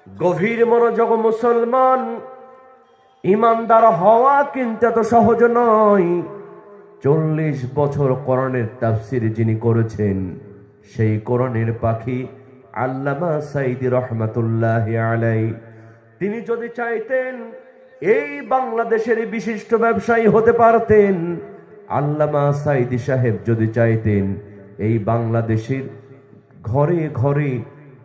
গভীর মনোযোগ মুসলমান, ইমানদার হওয়া কিন্তু এত সহজ নয়। 40 বছর কোরআনের তাফসীর যিনি করেছেন সেই কোরআনের পাখি আল্লামা সাঈদী রহমাতুল্লাহি আলাইহি, তিনি যদি চাইতেন এই বাংলাদেশের বিশিষ্ট ব্যবসায়ী হতে পারতেন। আল্লামা সাঈদী সাহেব যদি চাইতেন এই বাংলাদেশের ঘরে ঘরে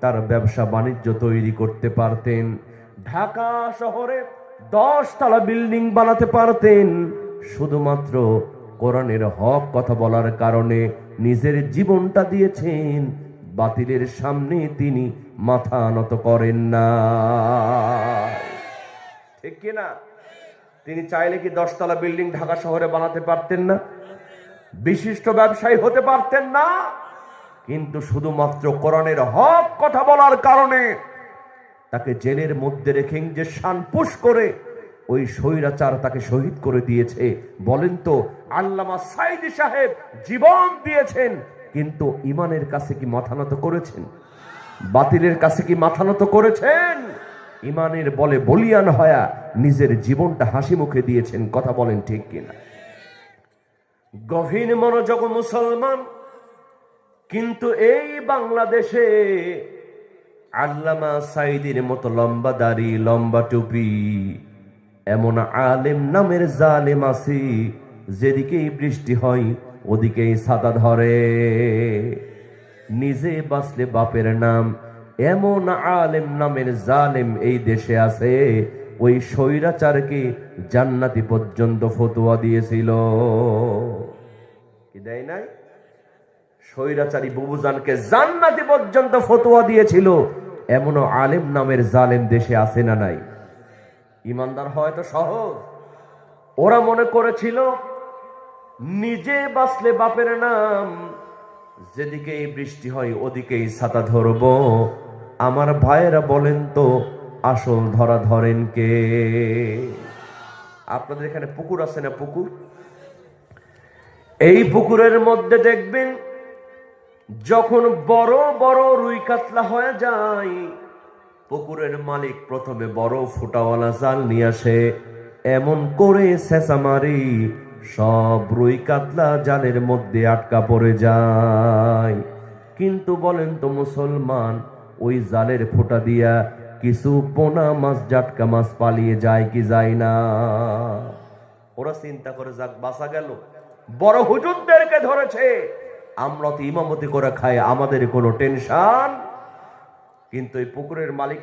তার ব্যবসা বাণিজ্য তৈরি করতে পারতেন। ঢাকা শহরে 10 তলা বিল্ডিং বানাতে পারতেন। শুধুমাত্র কোরআনের হক কথা বলার কারণে নিজের জীবনটা দিয়েছেন। বাতিলের সামনে তিনি মাথা নত করেন না, ঠিক কিনা? তিনি চাইলে কি 10 তলা বিল্ডিং ঢাকা শহরে বানাতে পারতেন না? বিশিষ্ট ব্যবসায়ী হতে পারতেন না? কিন্তু শুধুমাত্র কোরআনের হক কথা বলার কারণে তাকে জেলের মধ্যে রেখে যে শানপুশ করে ওই স্বৈরাচার তাকে শহীদ করে দিয়েছে। বলেন তো, আল্লামা সাঈদী সাহেব জীবন দিয়েছেন, কিন্তু ইমানের কাছে কি মাথা নত করেছেন? বাতিলের কাছে কি মাথা নত করেছেন? ইমানের বলে বলিয়ান হয়া নিজের জীবনটা হাসি মুখে দিয়েছেন। কথা বলেন ঠিক কিনা? গভীর মনোযোগ মুসলমান, কিন্তু এই বাংলাদেশে আল্লামা সাঈদীর মতো লম্বা দাড়ি, লম্বা টুপি এমন আলেম নামের জালেম আছে, যেদিকেই বৃষ্টি হয় ওদিকেই ছাতা ধরে। নিজে বাঁচলে বাপের নাম, এমন আলেম নামের জালেম এই দেশে আছে, ওই স্বৈরাচারকে জান্নাতি পর্যন্ত ফতোয়া দিয়েছিল। কি দেয় নাই? স্বৈরাচারী বুবুজানকে জান্নাতি পর্যন্ত ফতোয়া দিয়েছিল। এমনও আলেম নামের জালেম দেশে আছে না নাই? ইমানদার হয়তো সহজ। ওরা মনে করেছিল নিজে বাঁচলে বাপের নাম, যেদিকেই বৃষ্টি হয় ওদিকেই ছাতা ধরব। আমার ভাইয়েরা বলেন তো, আসল ধরা ধরেন কে? আপনাদের এখানে পুকুর আছে না? পুকুর, এই পুকুরের মধ্যে দেখবেন যখন বড় বড় রুই কাতলা হয়ে যায়, পুকুরের মালিক প্রথমে বড় ফুটাওয়ালা জাল নিয়ে আসে, এমন করে ছেঁচা মারি সব রুই কাতলা জালের মধ্যে আটকা পড়ে যায়। কিন্তু বলেন তো মুসলমান, ওই জালের ফোঁটা দিয়া কিছু পোনা মাছ, জাটকা মাছ পালিয়ে যায় কি যায় না? ওরা চিন্তা করে যাক বাঁচা গেল, বড় হুজুরদেরকে ধরেছে, আমরা তো ইমামতি করে খাই, আমাদের কোনো টেনশন। কিন্তু এই পুকুরের মালিক